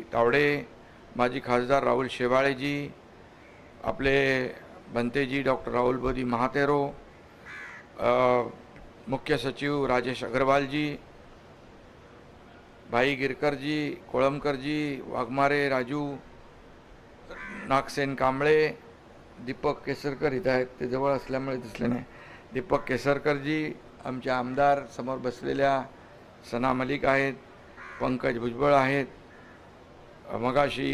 तावडे, माजी खासदार राहुल शेवाळेजी, आपले बंतेजी डॉक्टर राहुल बोधी महातेरो, मुख्य सचिव राजेश अग्रवालजी, भाई गिरकरजी, कोळंबकरजी, वाघमारे राजू, नागसेन कांबळे, दीपक केसरकर इथं आहेत, ते जवळ असल्यामुळे दिसले नाही. दीपक केसरकरजी, आमचे आमदार समोर बसलेल्या सना मलिक आहेत, पंकज भुजबळ आहेत. मगाशी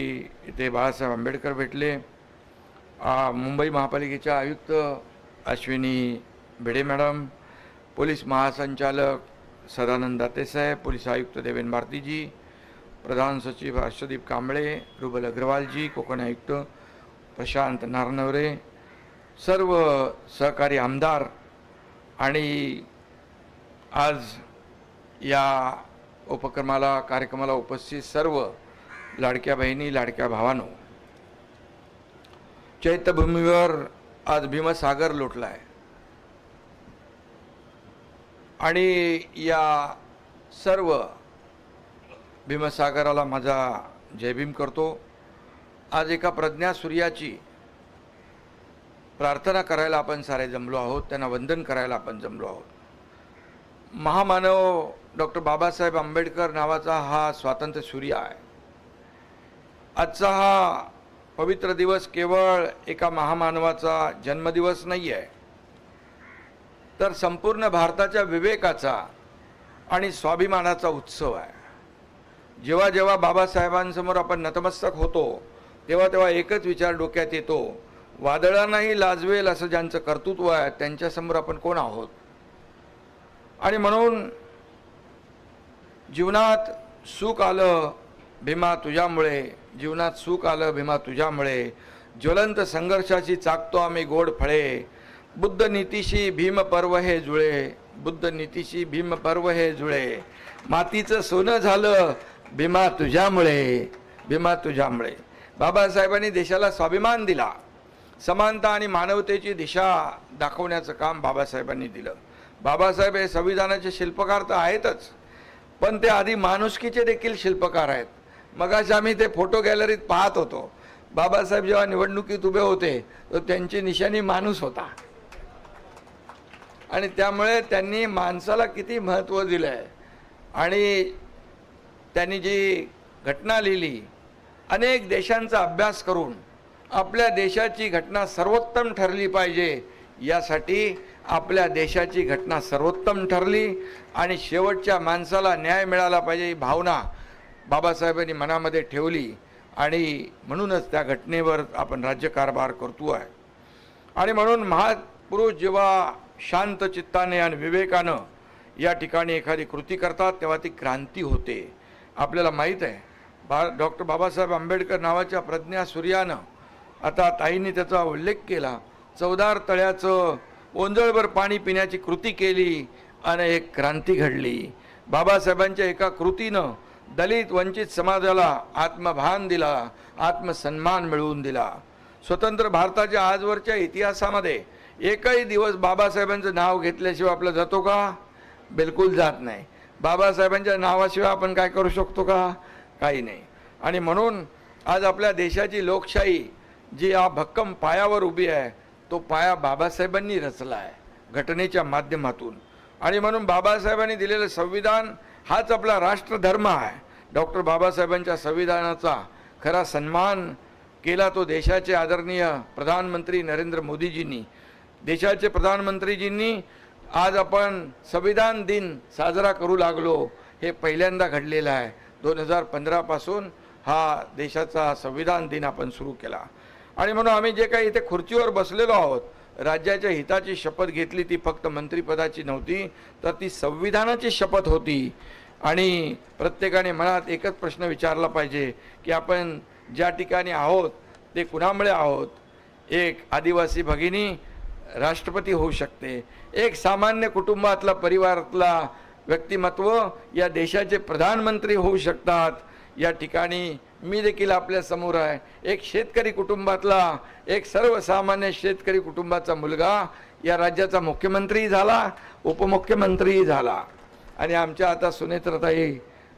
इथे बाळासाहेब आंबेडकर भेटले. मुंबई महापालिकेच्या आयुक्त अश्विनी भिडे मॅडम, पोलीस महासंचालक सदानंद दातेसाहेब, पोलीस आयुक्त देवेन भारतीजी, प्रधान सचिव हर्षदीप कांबळे, रुबल अग्रवालजी, कोकण आयुक्त प्रशांत नारनवरे, सर्व सहकारी आमदार आणि आज या उपक्रमाला कार्यक्रमाला उपस्थित सर्व लाडक्या बहिणी, लाडक्या भावांनो, चैत्यभूमीवर आज भीमसागर लोटला आहे आणि या सर्व भीमसागराला माझा जयभीम करतो. आज एका प्रज्ञा सूर्याची प्रार्थना करायला आपण सारे जमलो आहोत, त्यांना वंदन करायला आपण जमलो आहोत. महामानव डॉक्टर बाबासाहेब आंबेडकर नावाचा हा स्वातंत्र्य सूर्य आहे. आजचा हा पवित्र दिवस केवळ एका महामानवाचा जन्मदिवस नाही आहे, तर संपूर्ण भारताच्या विवेकाचा आणि स्वाभिमानाचा उत्सव आहे. जेव्हा जेव्हा बाबासाहेबांसमोर आपण नतमस्तक होतो तेव्हा तेव्हा एकच विचार डोक्यात येतो, वादळांनाही लाजवेल असं ज्यांचं कर्तृत्व आहे त्यांच्यासमोर आपण कोण आहोत. आणि म्हणून जीवनात सुख आलं भीमा तुझ्यामुळे, जीवनात सुख आलं भीमा तुझ्यामुळे, ज्वलंत संघर्षाची चाकतो आम्ही गोड फळे, बुद्ध नीतीशी भीम पर्व हे जुळे, बुद्ध नीतीशी भीम पर्व हे जुळे, मातीचं सोनं झालं भीमा तुझ्यामुळे, भीमा तुझ्यामुळे. बाबासाहेबांनी देशाला स्वाभिमान दिला, समानता आणि मानवतेची दिशा दाखवण्याचं काम बाबासाहेबांनी दिलं. बाबासाहेब हे संविधानाचे शिल्पकार तर आहेतच, पण ते आधी माणुसकीचे देखील शिल्पकार आहेत. मगाशी आम्ही ते फोटो गॅलरीत पाहत होतो. बाबासाहेब जेव्हा निवडणुकीत उभे होते तर त्यांची निशाणी माणूस होता आणि त्यामुळे त्यांनी माणसाला किती महत्त्व दिलं आहे. आणि त्यांनी जी घटना लिहिली, अनेक देशांचा अभ्यास करून आपल्या देशाची घटना सर्वोत्तम ठरली पाहिजे, यासाठी आपल्या देशाची घटना सर्वोत्तम ठरली आणि शेवटच्या माणसाला न्याय मिळाला पाहिजे ही भावना बाबासाहेबांनी मनामध्ये ठेवली आणि म्हणूनच त्या घटनेवर आपण राज्यकारभार करतो आहे. आणि म्हणून महापुरुष जेव्हा शांत चित्ताने आणि विवेकानं या ठिकाणी एखादी कृती करतात तेव्हा ती क्रांती होते. आपल्याला माहीत आहे डॉक्टर बाबासाहेब आंबेडकर नावाच्या प्रज्ञा सूर्यानं, आता ताईंनी त्याचा उल्लेख केला, 14 तळ्याचं ओंजळभर पाणी पिण्याची कृती केली आणि एक क्रांती घडली. बाबासाहेबांच्या एका कृतीनं दलित वंचित समाजाला आत्मभान दिला, आत्मसन्मान मिळवून दिला. स्वतंत्र भारताच्या आजवरच्या इतिहासामध्ये एकही दिवस बाबासाहेबांचं नाव घेतल्याशिवाय आपलं जातो का? बिलकुल जात नाही. बाबासाहेबांच्या नावाशिवाय आपण काय करू शकतो का? काही नाही. आणि म्हणून आज आपल्या देशाची लोकशाही जी या भक्कम पायावर उभी आहे, तो पाया बाबासाहेबांनी रचला आहे घटनेच्या माध्यमातून. आणि म्हणून बाबासाहेबांनी दिलेलं संविधान हाच आपला राष्ट्रधर्म आहे. डॉक्टर बाबासाहेबांच्या संविधानाचा खरा सन्मान केला तो देशाचे आदरणीय प्रधानमंत्री नरेंद्र मोदीजींनी. देशाचे प्रधानमंत्रीजींनी आज आपण संविधान दिन साजरा करू लागलो, हे पहिल्यांदा घडलेलं आहे. 2015 पासून हा देशाचा संविधान दिन आपण सुरू केला. आणि म्हणून आम्ही जे काही इथे खुर्चीवर बसलेलो आहोत, राज्याच्या हिताची शपथ घेतली, ती फक्त मंत्रिपदाची नव्हती तर ती संविधानाची शपथ होती. आणि प्रत्येकाने मनात एकच प्रश्न विचारला पाहिजे की आपण ज्या ठिकाणी आहोत ते कुणामुळे आहोत. एक आदिवासी भगिनी राष्ट्रपती होऊ शकते, एक सामान्य कुटुंबातला परिवारातला व्यक्तिमत्व या देशाचे प्रधानमंत्री होऊ शकतात. या ठिकाणी मी देखील आपल्या समोर आहे, एक शेतकरी कुटुंबातला, एक सर्वसामान्य शेतकरी कुटुंबाचा मुलगा या राज्याचा मुख्यमंत्री झाला, उपमुख्यमंत्री झाला आणि आमच्या आता सुनेत्रताई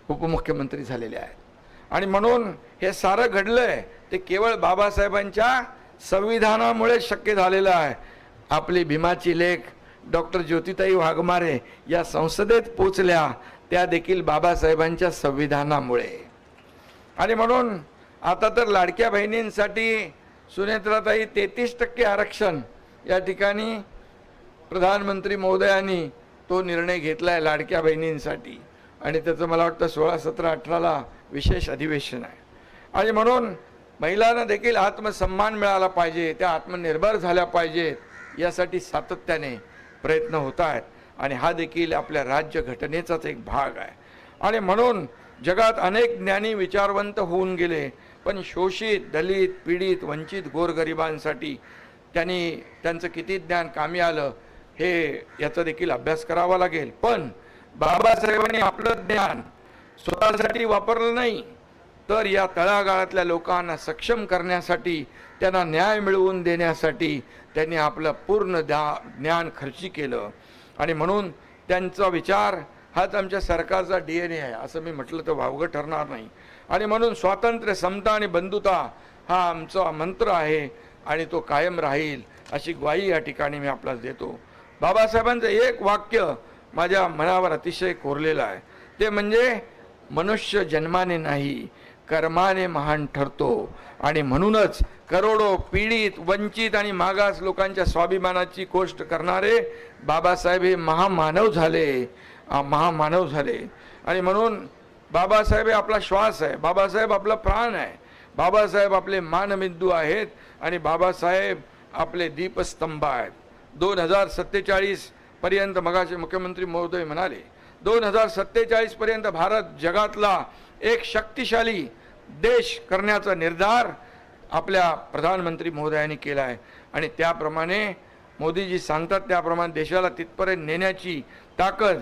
उपमुख्यमंत्री झालेल्या आहेत. आणि म्हणून हे सारं घडलंय ते केवळ बाबासाहेबांच्या संविधानामुळे शक्य झालेलं आहे. आपली भीमाची लेख डॉक्टर ज्योतिताई वाघमारे या संसदेत पोचल्या त्या देखील बाबासाहेबांच्या संविधानामुळे. आणि म्हणून आता तर लाडक्या बहिणींसाठी सुनेत्राताई 33% आरक्षण या ठिकाणी प्रधानमंत्री महोदयांनी तो निर्णय घेतला आहे लाडक्या बहिणींसाठी. आणि त्याचं मला वाटतं 16, 17, 18ला विशेष अधिवेशन आहे. आणि म्हणून महिलांना देखील आत्मसन्मान मिळाला पाहिजे, त्या आत्मनिर्भर झाल्या पाहिजेत यासाठी सातत्याने प्रयत्न होत आहेत. आणि हा देखील आपल्या राज्यघटनेचाच एक भाग आहे. आणि म्हणून जगात अनेक ज्ञानी विचारवंत होऊन गेले, पण शोषित, दलित, पीडित, वंचित, गोरगरिबांसाठी त्यांचं किती ज्ञान कामी आलं हे याचा देखील अभ्यास करावा लागेल. पण बाबासाहेबांनी आपलं ज्ञान स्वतःसाठी वापरलं नाही, तर या तळागाळातल्या लोकांना सक्षम करण्यासाठी, त्यांना न्याय मिळवून देण्यासाठी त्यांनी आपलं पूर्ण ज्ञान खर्ची केलं. आणि म्हणून त्यांचा विचार हाच आमच्या सरकारचा DNA आहे असं मी म्हटलं तर वावगं ठरणार नाही. आणि म्हणून स्वातंत्र्य, समता आणि बंधुता हा आमचा मंत्र आहे आणि तो कायम राहील अशी ग्वाही या ठिकाणी मी आपल्याला देतो. बाबासाहेबांचं एक वाक्य माझ्या मनावर अतिशय कोरलेलं आहे, ते म्हणजे मनुष्य जन्माने नाही कर्माने महान ठरतो. आणि म्हणूनच करोडो पीडित, वंचित आणि मागास लोकांच्या स्वाभिमानाची गोष्ट करणारे बाबासाहेब हे महामानव झाले. आणि म्हणून बाबासाहेब हे आपला श्वास आहे, बाबासाहेब आपला प्राण आहे, बाबासाहेब आपले मानबिंदू आहेत आणि बाबासाहेब आपले दीपस्तंभ आहेत. 2047 पर्यंत मगाचे मुख्यमंत्री महोदय म्हणाले 2047 पर्यंत भारत जगातला एक शक्तिशाली देश करण्याचा निर्धार आपल्या प्रधानमंत्री महोदयांनी केला आहे. आणि त्याप्रमाणे मोदीजी सांगतात त्याप्रमाणे देशाला तिथपर्यंत नेण्याची ताकद